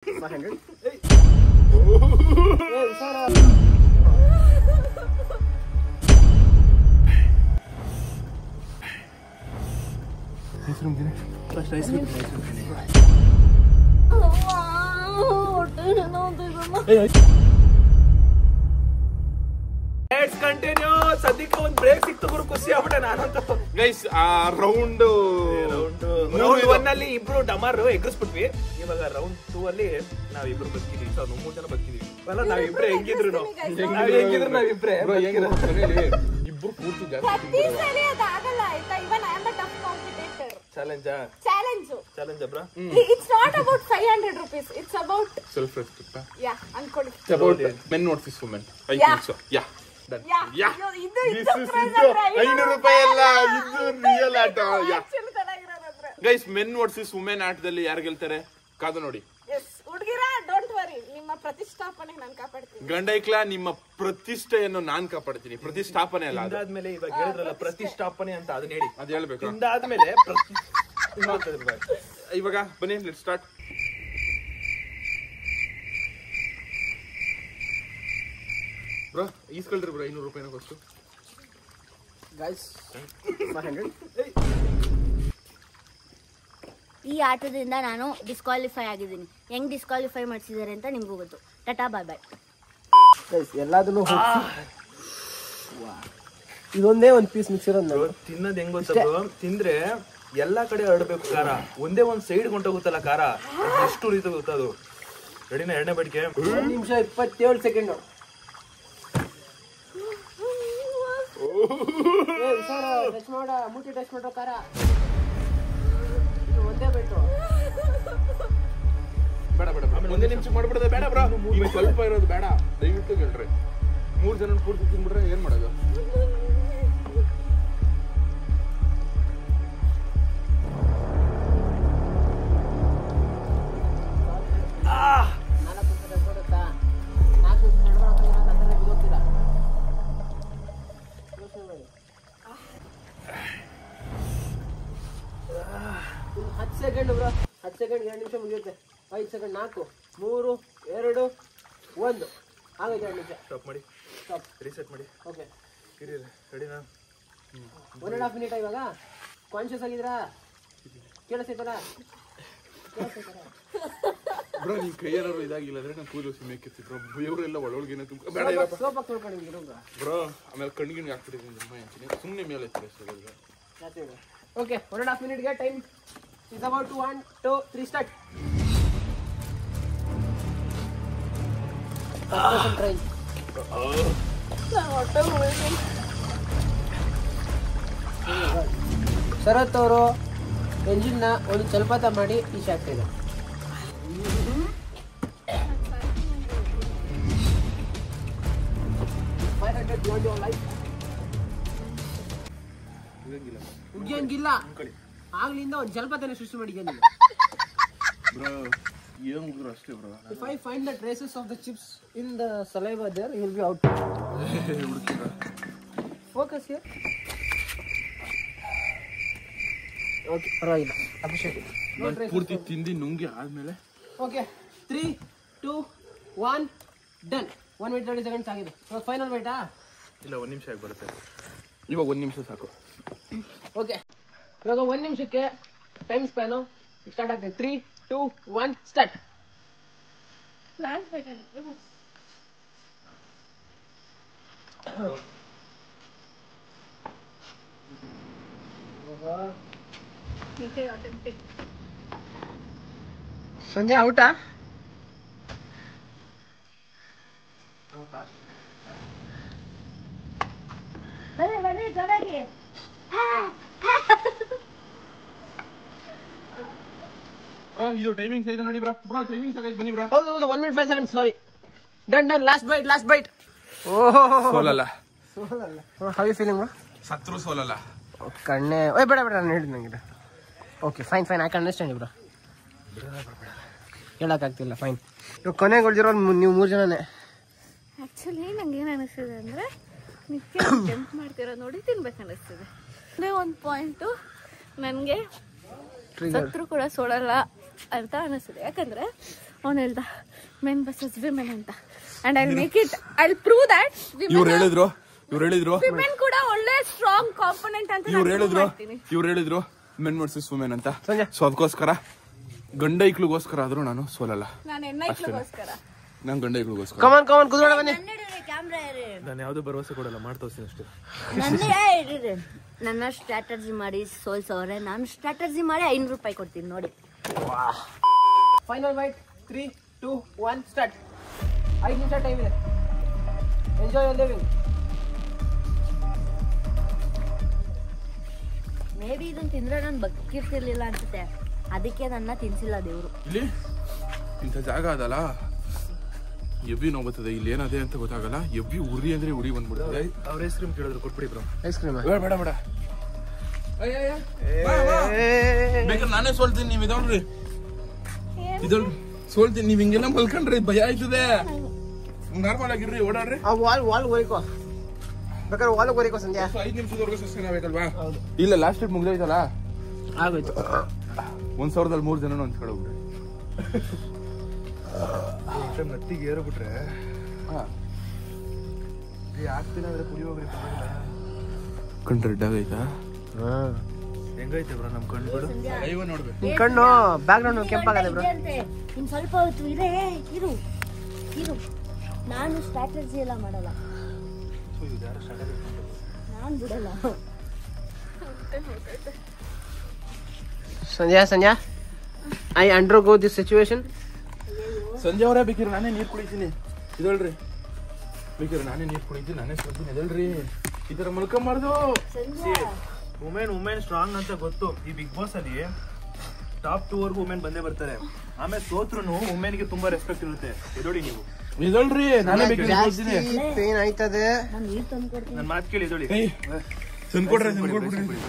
500. Ice cream dinner. First ice cream. Let's continue. ಸದ್ಯಕ್ಕೆ ಒಂದು break ಸಿಕ್ತು ಗುರು, ಖುಷಿ ಆಗ್ಬಿಟ್ಟೆ ನಾನಂತೂ. ಗೈಸ್ ರೌಂಡ್ 1 ಅಲ್ಲಿ ಇಬ್ರು ಡಮಾರು ಎಗ್ರಿಸ್ಬಿಟ್ವಿ. ಇವಾಗ ರೌಂಡ್ 2 ಅಲ್ಲಿ ನಾವಿಬ್ರು ಬದುಕಿದೀವಿ. ನಾವು 3 ಜನ ಬದುಕಿದೀವಿ. ಅಲ್ಲ ನಾವಿಬ್ರೆ ಹೆಂಗಿದ್ರು ನಾವಿಬ್ರೆ ಇಬ್ರು ಪೂರ್ತಿ challenge bra. It's not about 500 rupees. It's about self respect. Yeah, ಅನ್ಕೊಳ್ಳಿ. It's about men versus women. I think so. Yeah. Done. Yeah. ಇದು ₹500 ಅಲ್ಲ, ಇದು ರಿಯಲ್ ಆಟ. ಗೈಸ್ ಮೆನ್ ವರ್ಸಸ್ ವುಮೆನ್ ಆಟದಲ್ಲಿ ಯಾರು ಗೆಲ್ತಾರೆ ಕಾದು ನೋಡಿ. ಹುಡುಗಿರ ಡೋಂಟ್ ವರಿ, ನಿಮ್ಮ ಪ್ರತಿಷ್ಠಾಪನೆ ನಾನು ಕಾಪಾಡ್ತೀನಿ. ಗಂಡೈಕ್ಲ ನಿಮ್ಮ ಪ್ರತಿಷ್ಠೆಯನ್ನು ನಾನ್ ಕಾಪಾಡ್ತೀನಿ. ಪ್ರತಿಷ್ಠಾಪನೆ ಅಲ್ಲ, ಅದಾದ್ಮೇಲೆ ಇವಾಗ ಹೇಳಿದ್ರಲ್ಲ ಪ್ರತಿಷ್ಠಾಪನೆ ಅಂತ, ಅದನ್ನ ಹೇಳಿ. ಅದು ಹೇಳ್ಬೇಕು. ಇದಾದ್ಮೇಲೆ ಇವಾಗ ಬನ್ನಿ ಲೆಟ್ಸ್ ಸ್ಟಾರ್ಟ್. ಬ್ರೋ ಈಸ್ಕೊಳ್ರಿ ಬ್ರೋ ₹500 ಕೊಟ್ಟು. Guys, 500. ಈ ಆಟದಿಂದ ನಾನು ಡಿಸ್ಕ್ವಾಲಿಫೈ ಆಗಿದ್ದೀನಿ. ಹೆಂಗ್ ಡಿಸ್ಕ್ವಾಲಿಫೈ ಮಾಡಿಸಿದ್ದಾರೆ ಅಂತ ನಿಮ್ಗೂ ಗೊತ್ತು. ಟಾಟಾ ಬಾಯ್ ಬಾಯ್. ಗೈಸ್ ಎಲ್ಲದನ್ನು ಇದೊಂದೇ ಒಂದು ಪೀಸ್ ಮಿಕ್ಸಿರೋದು ತಿನ್ನೋದು ಹೆಂಗ್ ಗೊತ್ತಾ, ತಿಂದ್ರೆ ಎಲ್ಲಾ ಕಡೆ ಹರಡ್ಬೇಕು ಖಾರ. ಒಂದೇ ಒಂದ್ ಸೈಡ್ ಹೊಂಟೋಗುತ್ತಲ್ಲ ಖಾರ, ಎಷ್ಟು ರೀತಿ ಗೊತ್ತದು. ರೆಡಿನ ಎರಡನೇ ಬಡಿಕೆ 1 ನಿಮಿಷ 27 ಸೆಕೆಂಡ್. ಟಚ್ ಮಾಡ, ಮೂತಿ ಟಚ್ ಮಾಡೋ ಖಾರ. ಒಂದೇ ಬಿಟ್ಟು ಬೇಡ ಬೇಡ, ಒಂದೇ ನಿಮಿಷ ಮಾಡ್ಬಿಡೋದು ಬೇಡ ಬ್ರೋ. ಈಗ ಸ್ವಲ್ಪ ಇರೋದು ಬೇಡ, ದಯವಿಟ್ಟು ಹೇಳ್ರಿ. 3 ಜನ ಪೂರ್ತಿ ತಿನ್ಬಿಟ್ರೆ ಏನ್ ಮಾಡೋದು? ಸೆಕೆಂಡ್ ಬ್ರೋ, 10 ಸೆಕೆಂಡ್, 2 ನಿಮಿಷ ಮುಗಿಯುತ್ತೆ. 5 ಸೆಕೆಂಡ್, 4, 3, 2, 1 ಆಗುತ್ತೆ. 2 ನಿಮಿಷ ಸ್ಟಾಪ್ ಮಾಡಿ, ರೀಸೆಟ್ ಮಾಡಿ. ಓಕೆ ರೆಡಿನಾ? 1.5 ಮಿನಿಟ್. ಇವಾಗ ಕಾನ್ಶಿಯಸ್ ಆಗಿದ್ರಾ? ಕೇಳಿಸ್ತೈತಲ್ಲ ಬ್ರೋ? ನಿನ್ ಕೈಯಾರು ಇದಾಗಿಲ್ಲ ಅಂದ್ರೆ ನಾನು ಕೂದಲು ಸಿಮೇಕಿತ್ತು ಬ್ರೋ. ಇವರೆಲ್ಲ ಒಳೊಳಗೇನೆ ತುಂಬ ಬೇಡ ಇರಪ್ಪ. ಸೋಪ್ ತೊಳ್ಕೊಂಡಿದ್ದೀನಿ ಬ್ರೋ. ಆಮೇಲೆ ಕಣ್ಣಿಗೆ ಹಾಕ್ಬಿಟ್ಟಿದ್ದೀನಿ ಅಂತೀನಿ, ಸುಮ್ಮನೆ ಮೇಲೆ ಎತ್ತಿರೋದು. ಓಕೆ, 1.5 ಮಿನಿಟ್ಗೆ time is about 1, 2, 3 start. Try. Sharath ಅವರು ಎಂಜಿನ್ನ ಒಂದು ಚಲ್ಪಾತ ಮಾಡಿ ಈ ಶಾಟ್ ಇದೆ. ಉಗ್ಗಿಯಂಗಿಲ್ಲ, ಆಗ್ಲಿಂದ ಒಂದು ಜಲಪಾತನ ಸೃಷ್ಟಿ ಮಾಡಿದ್ದೆ ಬ್ರೋ. ಏನು ಬ್ರೋ ಅಷ್ಟೇ bro. If I find the traces of the chips in the saliva there, you will be out. Focus here. Okay, ಪರವಾಗಿಲ್ಲ, ಅಭಿಷೇಕ್. ಪೂರ್ತಿ ತಿಂದು ನುಂಗಿ ಆದ್ಮೇಲೆ ಓಕೆ, 3, 2, 1 ಡನ್. 1 ಮಿನಿಟ್ 30 ಸೆಕೆಂಡ್ಸ್ ಆಗಿದೆ. ಇವಾಗ ಫೈನಲ್ ವೇಟಾ? ಇಲ್ಲ, 1 ನಿಮಿಷ ಆಗಿ ಬರುತ್ತೆ. ಇವಾಗ 1 ನಿಮಿಷ ಸಾಕು. ಓಕೆ, ಇವಾಗ 1 ನಿಮಿಷಕ್ಕೆ ಟೈಮ್ ಸ್ಪ್ಯಾನು ಸ್ಟಾರ್ಟ್ ಆಗ್ತದೆ. 3, 2, 1 ಸ್ಟಾರ್ಟ್. ಸಂಜೆ ಔಟಾ? ಇದು ಟೈಮಿಂಗ್ ಸೈಡ್ ನೋಡಿ ಬ್ರೋ. ಬ್ರೋ ಟೈಮಿಂಗ್ ಸೈಡ್ ಬನ್ನಿ ಬ್ರೋ. ಹೌದು 1 minute 5 seconds. Sorry, done. Last bite. ಸೋಲಲ್ಲ. How you feeling bro? ಸತ್ರು ಸೋಲಲ್ಲ. ಕಣ್ಣೆ ಬೇಡ ನಾನು ಹೇಳಿದ್ ನಂಗೆ. Okay, fine I can understand bro. ಹೇಳಕ್ಕಾಗ್ತಿಲ್ಲ, ಫೈನ್. ಇವಾಗ ಕೊನೆಗೆ ಉಳಿದಿರೋ ನೀವು 3 ಜನನೇ. ಆಕ್ಚುಲಿ ನಂಗೆ ಏನು ಅನಿಸ್ತದೆ ಅಂದರೆ, ನಿತ್ಯ ಜಂಪ್ ಮಾಡ್ತಿರೋ ನೋಡಿ ತಿನ್ಬೇಕು ಅನಿಸ್ತದೆ. ಅಂದರೆ ಒಂದು ಪಾಯಿಂಟು ನನಗೆ ಸತ್ರು ಕೂಡ ಸೋಡಲ್ಲ ಅಂತ ಅನಿಸ್ತದೆ. ಯಾಕಂದರೆ ಅವನು ಹೇಳ್ದ ಮೆನ್ ವರ್ಸಸ್ ವಿಮೆನ್ ಅಂತ. And I make it, I prove that ಇವ್ರು ಹೇಳಿದ್ರು ವಿಮೆನ್ ಕೂಡ ಒಳ್ಳೆ ಸ್ಟ್ರಾಂಗ್ ಕಾಂಪೊನೆಂಟ್ ಅಂತ ಇವ್ರು ಹೇಳಿದ್ರು ಮೆನ್ ವರ್ಸಸ್ ವುಮೆನ್ ಅಂತ. ಸೊ ಅದಕ್ಕೋಸ್ಕರ ಗಂಡ ಇಕ್ಳಿಗೋಸ್ಕರ ಆದ್ರೂ ನಾನು ಸೋಲಲ್ಲ. ನಾನು ಹೆಣ್ಣೈಕ್ಳಿಗೋಸ್ಕರ, ನಾನು ಗಂಡ ಇಕ್ಳಿಗೋಸ್ಕರ. ಕಮಾನ್ ಕುತ್ಕೊಳ್ಳ ಬನ್ನಿ. ನಾನು ಯಾವ್ದು ಭರವಸೆ ಕೊಡಲ್ಲ, ಮಾಡ್ತೋಸ್ತೀನಿ ಅಷ್ಟೇ. ನನ್ನ ಸ್ಟ್ರಾಟಜಿ ಮಾಡಿ ಸೋಲ್ಸವ್ರೆ, ನಾನು ಸ್ಟ್ರಾಟಜಿ ಮಾಡಿ 500 ರೂಪಾಯಿ ಕೊಡ್ತೀನಿ ನೋಡಿ. Final byte 3, 2, 1 start. 5 ನಿಮಿಷ ಟೈಮ್ ಇದೆ. Enjoy your living. May be ಇದನ್ನ ತಿಂದ್ರೆ ನಾನು ಬದುಕಿರ್ತಿರ್ಲಿಲ್ಲ ಅನ್ಸುತ್ತೆ, ಅದಕ್ಕೆ ನನ್ನ ತಿನ್ಸಿಲ್ಲ ದೇವ್ರು. ಇಲ್ಲಿ ಇಂಥ ಜಾಗ ಅದಲ್ಲ, ಎವ್ವಿ ನೋವು ಬರ್ತದೆ. ಇಲ್ಲಿ ಏನದೆ ಅಂತ ಗೊತ್ತಾಗಲ್ಲ. ಎವ್ವಿ ಉರಿ ಅಂದ್ರೆ ಉರಿ ಬಂದ್ಬಿಡ್ತದೆ. ಅವ್ರ ಐಸ್ ಕ್ರೀಮ್ ಕೇಳಿದ್ರು ಕೊಟ್ಬಿಡಿ ಬ್ರೋ. ಐಸ್ ಕ್ರೀಮ್ ಬೇಡ ಬೇಕಾದ್ರೆ ನಾನೇ ಸೋಲ್ತೀನಿ. ನೀವ್ ಇದೊಳ್ರಿ ಸೋಲ್ತೀನಿ. ನೀವ್ ಹಿಂಗೆಲ್ಲ ಮಲ್ಕೊಂಡ್ರಿ ಭಯ ಆಯ್ತದೆ. ನಾರ್ಮಲ್ ಆಗಿರ್ರಿ, ಓಡಾಡ್ರಿ. ಆ ವಾಲ್ ಹೋಯ್ಕೋ, ಬೇಕಾದ್ರೆ ವಾಲ್ ಹೋಯ್ಕೋ ಸಂಧ್ಯಾ. 5 ನಿಮಿಷದವರೆಗೂ ಸಸ್ಟೈನ್ ಆಗ್ಬೇಕಲ್ವಾ? ಇಲ್ಲ ಲಾಸ್ಟ್ ಡೇಟ್ ಮುಗ್ದೈತಲ್ಲ, ಆಗೋಯ್ತು. 1000ದಲ್ಲಿ 3 ಜನನು ಹಂಚ್ಕೊಳ್ಬಿಟ್ರಿ. ನತ್ತಿಗೆ ಏರ್ಬಿಟ್ರೆ ಆಗ್ತಿಲ್ಲ ಅಂದ್ರೆ ಕುಡಿ ಹೋಗ್ರಿ. ಕಣ್ಣು ರೆಡ್ ಆಗೈತಾ? ಹೆಂಗೈತೆ ಬ್ರೋ ನಮ್ ಕಣ್ಗಳು? ಲೈವ್ ನೋಡ್ಬೇಕು. ನಿನ್ ಕಣ್ಣು ಬ್ಯಾಕ್ ಗ್ರೌಂಡ್ ಕೆಂಪಾಗದೆ ಬ್ರೋ. ಇನ್ ಸ್ವಲ್ಪ ಹೊತ್ತು ಇರು. ನಾನು ಸ್ಟ್ರಾಟಜಿ ಎಲ್ಲ ಮಾಡಲ್ಲ, ನಾನು ಬಿಡಲ್ಲ. ಸಂಧ್ಯಾ ಐ ಅಂಡರ್ಗೋ ದಿಸ್ ಸಿಚುವೇಶನ್. ಸಂಜೆ ಅವರೇ ಬೇಕಿದ್ರೆ ನಾನೇ ನೀರು ಕುಡಿತೀನಿ. ಇದಳ್ರಿ, ಬೇಕಿದ್ರೆ ನಾನೇ ನೀರು ಕುಡಿತೀನಿ, ನಾನೇ ಸೋಲ್ತೀನಿ. ಇದಳ್ರಿ, ಈ ತರ ಮಲ್ಕೊಂಬಾರ್ದು. ವುಮೆನ್ ಸ್ಟ್ರಾಂಗ್ ಅಂತ ಗೊತ್ತು. ಈ ಬಿಗ್ ಬಾಸ್ ಅಲ್ಲಿ ಟಾಪ್ 2 ವರ್ಗೂ ವುಮೆನ್ ಬಂದೇ ಬರ್ತಾರೆ. ಆಮೇಲೆ ಸೋತ್ರು ವುಮೆನ್ಗೆ ತುಂಬಾ ರೆಸ್ಪೆಕ್ಟ್ ಇರುತ್ತೆ. ಇದೊಳಿ ನೀವು ಇದಳ್ರಿ, ನಾನೇ ಬೇಕಿದ್ರೆ ಸೋಲ್ತೀನಿ. ಪೇನ್ ಆಯ್ತದೆ. ನಾನು ನೀರು ತಂದ್ಕೊಡ್ತೀನಿ. ನನ್ನ ಮಾತು ಕೇಳಿ ಇದೊಳಿ. ತಂದ್ಕೊಡ್ಬಿಡ್ರಿ.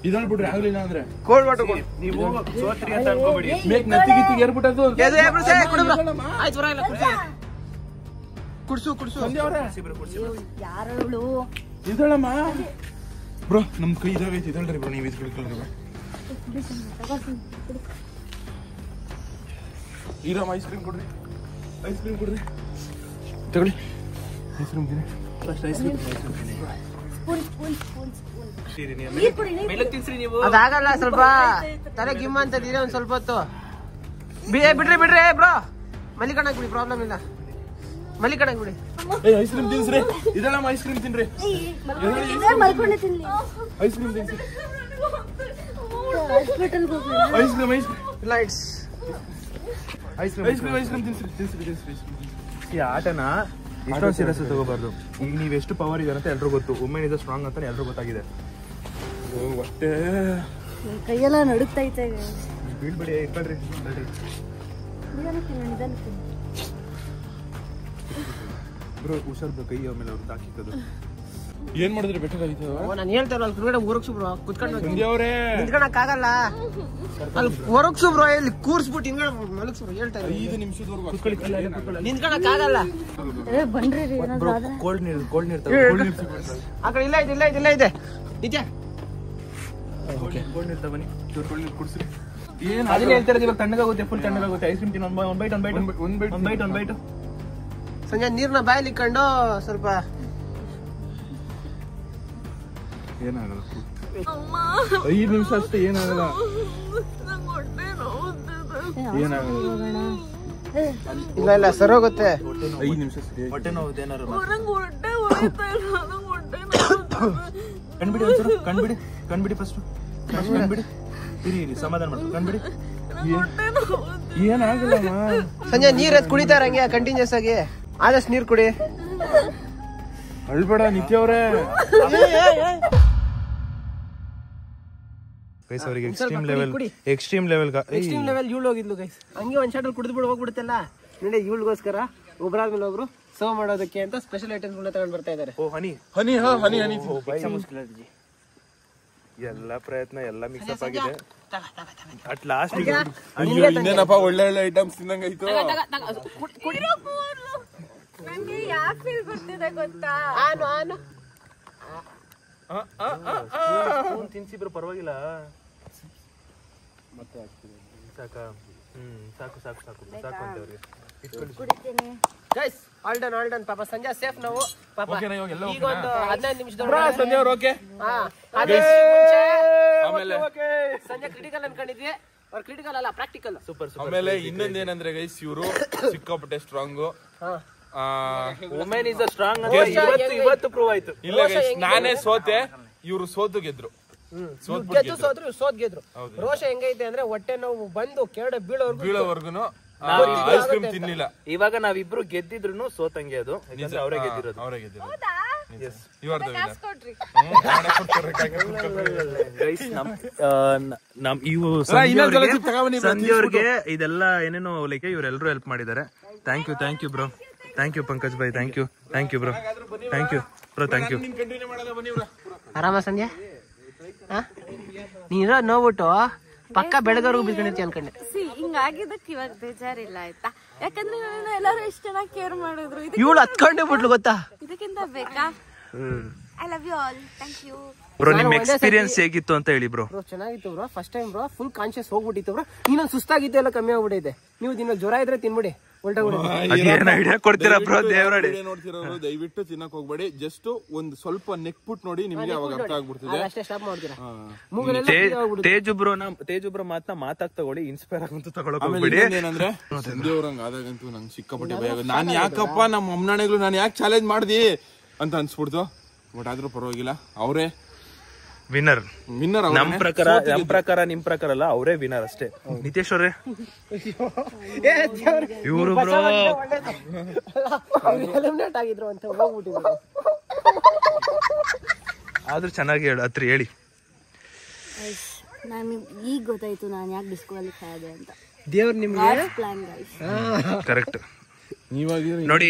ಇದಳ್ ಬಿಡ್ರಿ, ಆಗ್ಲಿಲ್ಲ ಅಂದ್ರೆ ಕೋಲ್ಡ್ ವಾಟರ್ ಕೊಡು. ನೀವು ಸೋತ್ರಿ ಅಂತ ಅನ್ಕೋಬೇಡಿ. ಮೇಕ್ ನತ್ತಿಗಿತ್ತಿಗೆ ಏರ್ಬಿಟ್ಟದು. ಆಯ್ತು ಬರಲ್ಲ, ಕುಡ್ಸು. ಸಂಜೆ ಅವರೇ ಯಾರವಳು? ಇದಳಮ್ಮ ಬ್ರೋ, ನಮ್ ಕೈ ಇದಾಗೈತಿ. ಇದಳ್ರಿ ಬ್ರೋ, ನೀವು ಇದ್ಕೊಳ್ರಿ. ಈರಮ್ಮ ಐಸ್ ಕ್ರೀಮ್ ಕೊಡ್ರಿ. ತಗೊಳ್ಳಿ ಐಸ್ ಕ್ರೀಮ್ ತಿನ್ನಿ. ಫಸ್ಟ್ ಐಸ್ ಕ್ರೀಮ್ ತಿನ್ಸ್ರಿ ನೀವು. ಅದಾಗಲ್ಲ, ಸ್ವಲ್ಪ ತಲೆ ಗಿಮ್ಮ ಅಂತ ಇದೆ. ಒಂದ್ ಸ್ವಲ್ಪ ಹೊತ್ತು ಬಿಡ್ರಿ ಬ್ರೋ. ಮಲ್ಲಿಕಣ್ಣಾಗ್ ಬಿಡಿ, ಪ್ರಾಬ್ಲಮ್ ಇಲ್ಲ. ಮಲ್ಲಿಕಣ್ಣಾಗ್ ಬಿಡಿ. ಐಸ್ ಕ್ರೀಮ್ ತಿನ್ಸ್ರಿ. ಇದಳಮ್ಮ ಐಸ್ ಕ್ರೀಮ್ ತಿನ್ರಿ. ಮಲ್ಕೊಂಡೆ ತಿನ್ಲಿ. ಐಸ್ ಕ್ರೀಮ್ ತಿನ್ಸಿ. ಹಾಸ್ಪಿಟಲ್ಗೆ ಹೋಗ್ಲಿ. Ice cream lights. Ice cream ತಿನ್ಸ್ರಿ. ಈ ಆಟನ ಇಷ್ಟೊಂದು ಸೀರಿಯಸ್ ತಗೋಬಾರ್ದು. ಈಗ ನೀವ್ ಎಷ್ಟು ಪವರ್ ಇದೆ ಅಂತ ಎಲ್ರಿಗೂ ಗೊತ್ತು. ವುಮೆನ್ ಇಸ್ ಸ್ಟ್ರಾಂಗ್ ಅಂತ ಎಲ್ರಿಗೂ ಗೊತ್ತಾಗಿದೆ. ಹೊಟ್ಟೆ ಕೈಯೆಲ್ಲ ನಡುಕ್ತೈತೆ. ಬೀಳ್ಬೇಡಿ, ಇಟ್ಕೊಳ್ರಿ. ಬ್ರೋ ಹುಷಾರ್ದು, ಕೈ ಆಮೇಲೆ ಅವ್ರು ಹಾಕಿಕ್ಕದು. ಏನ್ ಮಾಡಿದ್ರೆ ಬೆಟರ್ ಆಗಿತ್ತು? ನಾನು ಹೇಳ್ತಾರ ಅಲ್ಲಿ ಕ್ರೀಡೆ ಹೊರಗ್ಸು ಬ್ರೋ. ಕುತ್ಕೊಂಡು ಸಂಜೆ ಅವರೇ ನಿಂತ್ಕೊಳಕ್ ಆಗಲ್ಲ. ಅಲ್ಲಿ ಹೊರಗ್ಸು ಬ್ರೋ. ಇಲ್ಲಿ ಕೂರ್ಸ್ಬಿಟ್ಟು ಹಿಂಗ ಮಲಗ್ಸು ಬ್ರೋ. ಹೇಳ್ತಾ 5 ನಿಮಿಷದವರೆಗೂ ನಿಂತ್ಕೊಳಕ್ ಆಗಲ್ಲ. ಬನ್ರಿ ಕೋಲ್ಡ್ ನೀರು ಆ ಕಡೆ ಇಲ್ಲ ಇದೆ ನಿಜ. ಕೋಲ್ಡ್ ನೀರು ತಗೊನಿ, ಕೋಲ್ಡ್ ನೀರು ಕುಡಿಸ್ರಿ. ಏನ್ ಅದನ್ನ ಹೇಳ್ತಾರೆ, ಇವಾಗ ತಣ್ಣಗಾಗುತ್ತೆ, ಫುಲ್ ತಣ್ಣಗಾಗುತ್ತೆ. ಐಸ್ ಕ್ರೀಮ್ ತಿನ್ನ ಒಂದ್ ಬೈಟ್. ಸಂಜೆ ನೀರ್ನ ಬಾಯಲ್ಲಿ ಇಟ್ಕೊಂಡು ಸ್ವಲ್ಪ ಏನಾಗಲ್ಲ. 5 ನಿಮಿಷ ಅಷ್ಟೇ, ಏನಾಗಲ್ಲ. ಇಲ್ಲ ಸರೋಗುತ್ತೆ. 5 ನಿಮಿಷ ಹೊಟ್ಟೆ ನೋವು ಏನಾರು ಕಣ್ಬಿಡಿ. ಒಂಚೂರು ಕಣ್ಬಿಡಿ ಫಸ್ಟ್. ಕಣ್ಬಿಡಿ, ಇರಿ ಸಮಾಧಾನ ಮಾಡ್ಕೊ. ಕಣ್ಬಿಡಿ, ಏನಾಗಲ್ಲ. ಸಂಜೆ ನೀರ್ ಎತ್ ಕುಡಿತಾರ ಹಂಗೆ ಕಂಟಿನ್ಯೂಸ್ ಆಗಿ. ಆದಷ್ಟು ನೀರ್ ಕುಡಿ. ಅಳ್ಬೇಡ ನಿತ್ಯ ಅವರೇ. ಗೈಸ್ ಅವರಿಗೆ ಎಕ್ಸ್ಟ್ರೀಮ್ ಲೆವೆಲ್ ಇವಳು ಹೋಗಿದ್ಲು ಗೈಸ್. ಹಂಗೆ ಒಂದ್ ಶಾಟ್ ಕುಡಿದು ಬಿಡು ಹೋಗ್ಬಿಡುತ್ತಲ್ಲ. ನೋಡಿ ಇವಳಿಗೋಸ್ಕರ ಒಬ್ಬರಾದ್ಮೇಲೆ ಒಬ್ರು ಸರ್ವ್ ಮಾಡೋದಕ್ಕೆ ಅಂತ ಸ್ಪೆಷಲ್ ಐಟಮ್ಸ್ ತಗೊಂಡ್ ಬರ್ತಾ ಇದಾರೆ. ಓ ಹನಿ ಎಲ್ಲ ಪ್ರಯತ್ನ ಎಲ್ಲ ಮಿಕ್ಸ್ ಅಪ್ ಆಗಿದೆ. ಅಟ್ ಲಾಸ್ಟ್ ಇನ್ನೇನಪ್ಪ ಒಳ್ಳೆ ಐಟಮ್ಸ್ ತಿನ್ನಂಗಾಯ್ತು. ನಂಗೆ ಯಾಕೆ ಫೀಲ್ ಬರ್ತಿದೆ ಗೊತ್ತಾ? ತಿನ್ಸಿಬ್ರು ಪರವಾಗಿಲ್ಲ. ಮತ್ತೆ ಸಾಕ ಸಾಕು ಸಾಕು ಸಾಕು ಸಾಕು ಅಂತ ಅವ್ರಿಗೆ ಕುಡಿತೀನಿ. ಗೈಸ್ ಆಲ್ ಡನ್ ಪಾಪ ಸಂಜೆ ಸೇಫ್ ನಾವು ಪಾಪ ಓಕೆನಾ ಇವಾಗ ಎಲ್ಲ ಈಗ ಒಂದು 15 ನಿಮಿಷದೊಳಗೆ ಸಂಜೆ ಅವ್ರು ಓಕೆ ಅದೇ ಮುಂಚೆ ಆಮೇಲೆ ಸಂಜೆ ಕ್ರಿಟಿಕಲ್ ಅನ್ಕೊಂಡಿದ್ವಿ ಅವ್ರು ಕ್ರಿಟಿಕಲ್ ಅಲ್ಲ ಪ್ರಾಕ್ಟಿಕಲ್. Super super. ಆಮೇಲೆ ಇನ್ನೊಂದೇನಂದ್ರೆ ಗೈಸ್ ಇವರು ಸಿಕ್ಕಾಪಟ್ಟೆ strong. Women is a strong ಅಂತ ಇವತ್ತು ಪ್ರೂವ್ ಆಯ್ತು. ಇಲ್ಲ ಗೈಸ್ ನಾನೇ ಸೋತೆ, ಇವರು ಸೋತು ಗೆದ್ರು. ಗೆದ್ದು ಸೋತ್ ಗೆದ್ರು. ರೋಷ ಹೆಂಗೈತೆ ಅಂದ್ರೆ ಹೊಟ್ಟೆ ನೋವು ಬಂದು ಕೆರಡೆ ಬೀಳೋವರ್ಗುನು ಐಸ್ ಕ್ರೀಮ್ ತಿನ್ನಿಲ್ಲ. ಇವಾಗ ನಾವಿಬ್ರು ಗೆದ್ದಿದ್ರು ಸೋತಂಗೆ ಅದು ಅವರೇ ಗೆದ್ದಿರೋದು. ಅವರೇ ಗೆದ್ದಿರೋದು. ಸಂಜೆಯವ್ರಿಗೆ ಇದೆಲ್ಲ ಏನೇನೋ ಲೈಕ್ ಇವರೆಲ್ಲರೂ ಹೆಲ್ಪ್ ಮಾಡಿದ್ದಾರೆ. Thank you bro. Thank you Pankaj bhai. Thank you bro. Thank you ಆರಾಮ ಸಂಧ್ಯಾ. ನೀನು ನೋಡ್ಬಿಟ್ಟು ಪಕ್ಕ ಬೆಳಗಾರು ಬಿದ್ಕೊಂಡಿರ್ತಿ ಅನ್ಕೊಂಡೆ. ಹಿಂಗಾಗಿದ್ದಕ್ಕೆ ಇವಾಗ ಬೇಜಾರಿಲ್ಲ ಆಯ್ತಾ, ಯಾಕಂದ್ರೆ ನನ್ನ ಎಲ್ಲರೂ ಎಷ್ಟು ಚೆನ್ನಾಗಿ ಕೇರ್ ಮಾಡಿದ್ರು. ಇವಳು ಹತ್ಕೊಂಡೆ ಬಿಟ್ಲು ಗೊತ್ತಾ. ಇದಕ್ಕಿಂತ ಬೇಕಾ? I love you all. Thank you bro. ನಿಮ್ ಎಕ್ಸ್ಪೀರಿಯನ್ಸ್ ಹೇಗಿತ್ತು ಅಂತ ಹೇಳಿ ಬ್ರೋ. ಚೆನ್ನಾಗಿತ್ತು bro. First time bro full conscious ಹೋಗ್ಬಿಟ್ಟಿತ್ತು ಬ್ರೋ. ಇನ್ನೊಂದು ಸುಸ್ತಾಗಿತ್ತು, ಎಲ್ಲ ಕಮ್ಮಿ ಆಗ್ಬಿಟ್ಟಿದೆ. ನೀವು ದಿನ ಜ್ವರ ಇದ್ರೆ ತಿನ್ಬಿಡಿ, ಐಡಿಯಾ ಕೊಡ್ತೀರಾ ಬ್ರೋ? ದೇವರಡಿ ನೋಡ್ತಿರೋರು ದಯವಿಟ್ಟು ತಿನ್ನಕ್ ಹೋಗ್ಬೇಡಿ. ಜಸ್ಟ್ ಒಂದು ಸ್ವಲ್ಪ ನೆಕ್ ಪುಟ್ ನೋಡಿ, ನಿಮ್ಗೆ ಅವಾಗ ಅರ್ಥ ಆಗ್ಬಿಡ್ತದೆ. ಅಷ್ಟೇ ಸ್ಟಾಪ್ ಮಾಡ್ತೀರಾ. ತೇಜು ಬ್ರೋ ಮಾತಾಗ್ ತಗೊಳ್ಳಿ, ಇನ್ಸ್ಪೈರ್ ಆಗಂತೂ ತಗೊಳಕ್ ಆಮೇಲೆ ಹೋಗ್ಬೇಡಿ. ಏನಂದ್ರೆ ಸಂಜೆವ್ರಂಗ್ ಆದಾಗಂತೂ ನಂಗೆ ಸಿಕ್ಕಾಪಟ್ಟೆ ಭಯ ಆಗೋದು. ನಾನು ಯಾಕಪ್ಪ ನಮ್ಮ ಅಮ್ಮನಾಣೆಗಳು ನಾನು ಯಾಕೆ ಚಾಲೆಂಜ್ ಮಾಡ್ದಿ ಅಂತ ಅನ್ಸ್ಬಿಡ್ತು. ಬಟ್ ಆದ್ರೂ ಪರವಾಗಿಲ್ಲ, ಅವರೇ ವಿನ್ನರ್. ನಮ್ ಪ್ರಕಾರ ನಿಮ್ ಪ್ರಕಾರ ಅಲ್ಲ, ಅವರೇ ವಿನ್ನರ್ ಅಷ್ಟೇ. ನಿತೇಶ್ ಅವರೇ ಇವರು ಬ್ರೋ ಎಲಿಮಿನೇಟ್ ಆಗಿದ್ರು ಅಂತ ಹೋಗ್ಬಿಟ್ಟಿದ್ರು. ಆದ್ರೂ ಚೆನ್ನಾಗಿ ಹೇಳಿ. ನಾನು ಈಗ ಗೊತ್ತಾಯ್ತು ನಾನು ಯಾಕೆ ಡಿಸ್ಕ್ವಾಲಿಫೈ ಆದೆ ಅಂತ. ದೇವ್ರು ನಿಮ್ಗೆ ಪ್ಲಾನ್ ಗೈಸ್. ಕರೆಕ್ಟ್. ನೋಡಿ,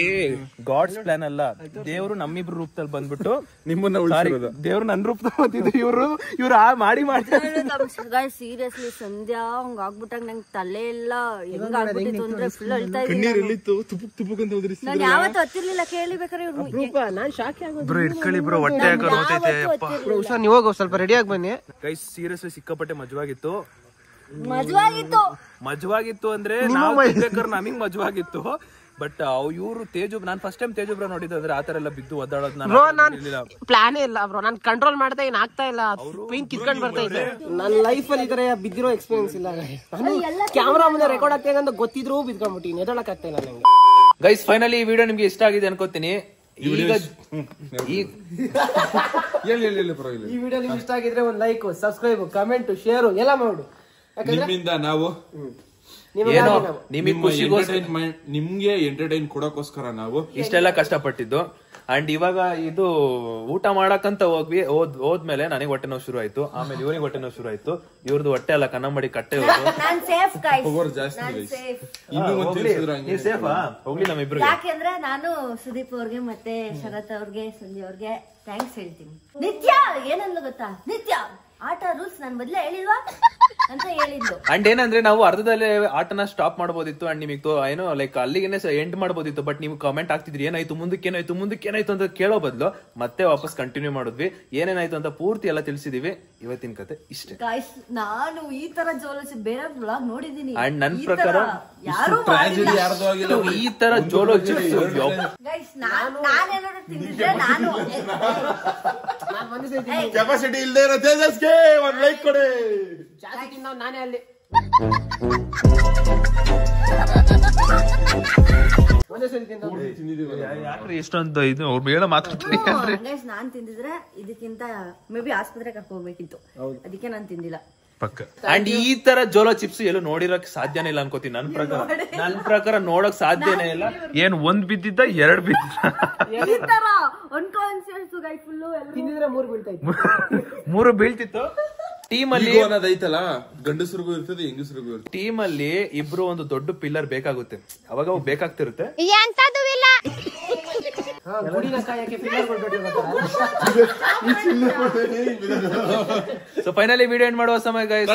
ಗಾಡ್ಸ್ ಪ್ಲಾನ್ ಅಲ್ಲ, ದೇವ್ರು ನಮ್ಮಿಬ್ರು ರೂಪದಲ್ಲಿ ಬಂದ್ಬಿಟ್ಟು ನಿಮ್ಮನ್ನ ಉಳಿಸಿರೋದು. ದೇವ್ರು ನನ್ನ ರೂಪದಲ್ಲಿ ಬಂದಿದ್ದು. ಇವ್ರು ಮಾಡಿ ಸೀರಿಯಸ್ಲಿ ಸಂಧ್ಯಾ ಹಂಗ ಆಗ್ಬಿಟ್ಟಾಗ ನಂಗೆ ತಲೆ ಎಲ್ಲ ಹೆಂಗ್ ಆಗ್ಬಿಟ್ಟಿತ್ತು ಅಂದ್ರೆ ಫುಲ್ ಅಳ್ತಾ ಇದ್ದೀನಿ. ನಾನು ಯಾವತ್ತೂ ಹತ್ತಿರ್ಲಿಲ್ಲ. ಕೇಳಿಬೇಕಾದ್ರೆ ನಾನ್ ಶಾಕ್ ಆಗೋದು. ಬ್ರೋ ಇಟ್ಕೊಳ್ಳಿ ಬ್ರೋ, ಹೊಟ್ಟೆ ನೋತೈತೆ. ಹುಷಾರ್, ನೀವು ಹೋಗೋ ಸ್ವಲ್ಪ ರೆಡಿ ಆಗಿ ಬನ್ನಿ. ಗೈಸ್ ಸೀರಿಯಸ್ಲಿ ಸಿಕ್ಕಾಪಟ್ಟೆ ಮಜವಾಗಿತ್ತು ಅಂದ್ರೆ ನಾವು ನಮಿಗ್ ಮಜವಾಗಿತ್ತು. ಬಟ್ ಇವ್ರು ತೇಜು, ನಾನ್ ಫಸ್ಟ್ ಟೈಮ್ ತೇಜು ಬ್ರೋ ನೋಡಿದ್ರೆ ಆತರ ಎಲ್ಲ ಬಿದ್ದು ಒದ್ದಾಡೋದು ಪ್ಲಾನೇ ಇಲ್ಲ ಬ್ರೋ. ನಾನ್ ಕಂಟ್ರೋಲ್ ಮಾಡ್ತಾ ಏನ್ ಆಗ್ತಾ ಇಲ್ಲ, ಪಿಂಕ್ ಕಿತ್ಕೊಂಡ್ ಬರ್ತಾ ಇದೆ. ನನ್ನ ಲೈಫ್ ಅಲ್ಲಿ ಈ ತರ ಬಿದ್ದಿರೋ ಎಕ್ಸ್ಪೀರಿಯನ್ಸ್ ಇಲ್ಲ. ನಾನು ಕ್ಯಾಮ್ರಾ ಮುಂದೆ ರೆಕಾರ್ಡ್ ಆಗ್ತಾ ಅಂತ ಗೊತ್ತಿದ್ರು ಬಿದ್ಕೊಂಡ್ಬಿಟ್ಟಿನಿ, ಎದಳಕ್ ಆಗ್ತಾ ಇಲ್ಲ ನಂಗೆ. ಗೈಸ್ ಫೈನಲಿ ಈ ವಿಡಿಯೋ ನಿಮ್ಗೆ ಇಷ್ಟ ಆಗಿದೆ ಅನ್ಕೋತೀನಿ. ಈ ವಿಡಿಯೋ ನಿಮ್ಗೆ ಇಷ್ಟ ಆಗಿದ್ರೆ ಒಂದು ಲೈಕ್, ಸಬ್ಸ್ಕ್ರೈಬ್, ಕಮೆಂಟ್, ಶೇರ್ ಎಲ್ಲ ಮಾಡು. ನಿಮ್ಮಿಂದ ನಾವು ನಿಮ್ಗೆ ಎಂಟರ್ಟೈನ್ ಕೊಡೋಕೋಸ್ಕರ ನಾವು ಇಷ್ಟೆಲ್ಲ ಕಷ್ಟಪಟ್ಟಿದ್ದು. ಅಂಡ್ ಇವಾಗ ಇದು ಊಟ ಮಾಡಕಂತ ಹೋದ್ಮೇಲೆ ನನಗೆ ಹೊಟ್ಟೆ ನೋವು ಶುರು ಆಯ್ತು. ಆಮೇಲೆ ಇವ್ರಿಗೆ ಹೊಟ್ಟೆ ನೋವು ಶುರು ಆಯ್ತು. ಇವ್ರದ್ದು ಹೊಟ್ಟೆ ಎಲ್ಲ ಕನ್ನಂಬಡಿ ಕಟ್ಟೆ ಸೇಫಾ ಹೋಗ್ಲಿ ನಮ್ಮಿಬ್ರು. ಯಾಕೆಂದ್ರೆ ನಾನು ಸುದೀಪ್ ಅವ್ರಿಗೆ ಮತ್ತೆ ಶರತ್ ಅವ್ರಿಗೆ ಸಂಜೆ ಅವ್ರಿಗೆ ಥ್ಯಾಂಕ್ಸ್ ಹೇಳ್ತೀನಿ. ನಿತ್ಯ ಏನಂದ್ಲು ಗೊತ್ತಾ, ನಿತ್ಯ ಆಟ ರೂಲ್ಸ್ ನನ್ ಬದ್ಲೇ ಹೇಳಿಲ್ವಾ ಅಂತ ಹೇಳಿದ್ಲು. ಅಂಡ್ ಏನಂದ್ರೆ ನಾವು ಅರ್ಧದಲ್ಲೇ ಆಟನ ಸ್ಟಾಪ್ ಮಾಡಬಹುದಿತ್ತು. ಅಂಡ್ ನಿಮಗೆ ಏನೋ ಲೈಕ್ ಅಲ್ಲಿಗೆ ಎಂಡ್ ಮಾಡಬಹುದಿತ್ತು. ಬಟ್ ನೀವು ಕಾಮೆಂಟ್ ಆಗ್ತಿದ್ರಿ ಏನಾಯ್ತು ಮುಂದಕ್ಕೇನಾಯ್ತು ಅಂತ ಕೇಳೋ ಬದಲು ಮತ್ತೆ ವಾಪಸ್ ಕಂಟಿನ್ಯೂ ಮಾಡಿದ್ವಿ. ಏನೇನಾಯ್ತು ಅಂತ ಪೂರ್ತಿ ಎಲ್ಲ ತಿಳಿಸಿದೀವಿ. ಇವತ್ತಿನ ಕತೆ ಇಷ್ಟೇ. ನಾನು ಈ ತರ ಜೋಲೋಚಿ ಬೇರೆ ಬ್ಲಾಗ್ ನೋಡಿದೀನಿ. ಅಂಡ್ ನನ್ ಪ್ರಕಾರ ಈ ತರ ಜೋಲೋಚಿ ಕೆಪಾಸಿಟಿ ಇಲ್ಲದೆ ಇರೋ ತೇಜಸ್ಗೆ ಒಂದ್ ಲೈಕ್ ಕೊಡಿ. ಜಾಸ್ತಿ ನಾನೇ ಅಲ್ಲಿ ಎಷ್ಟೊಂದು ಇದು ಅವ್ರ ಮೇಲೆ ಮಾತಾಡ್ತಾರೆ. ನಾನ್ ತಿಂದಿದ್ರೆ ಇದಕ್ಕಿಂತ ಮೇ ಬಿ ಆಸ್ಪತ್ರೆ ಕರ್ಕೊಂಡು ಹೋಗ್ಬೇಕಿತ್ತು, ಅದಕ್ಕೆ ನಾನ್ ತಿಂದಿಲ್ಲ. ಪಕ್ಕ. ಅಂಡ್ ಈ ತರ ಜೋಲೋ ಚಿಪ್ಸ್ ಎಲ್ಲೂ ನೋಡಿರಕ್ ಸಾಧ್ಯನೇ ಇಲ್ಲ ಅನ್ಕೋತೀನಿ. ನನ್ ಪ್ರಕಾರ ನೋಡಕ್ ಸಾಧ್ಯನೇ ಇಲ್ಲ. ಏನ್ ಒಂದ್ ಬಿದ್ದಿದ್ದ, ಎರಡ್ ಮೂರು ಬೀಳ್ತಿತ್ತು. ಟೀಮ್ ಅಲ್ಲಿ ಐತಲ್ಲ, ಗಂಡಸರಿಗೂ ಇರ್ತದೆ ಹೆಂಗಸರಿಗೂ ಇರ್ತದೆ. ಟೀಮ್ ಅಲ್ಲಿ ಇಬ್ರು ಒಂದು ದೊಡ್ಡ ಪಿಲ್ಲರ್ ಬೇಕಾಗುತ್ತೆ. ಅವಾಗ ಅವು ಬೇಕಾಗ್ತಿರುತ್ತೆ. ಸೊ ಫೈನಲಿ ವಿಡಿಯೋ ಎಂಡ್ ಮಾಡುವ ಸಮಯ ಗೈಸ್.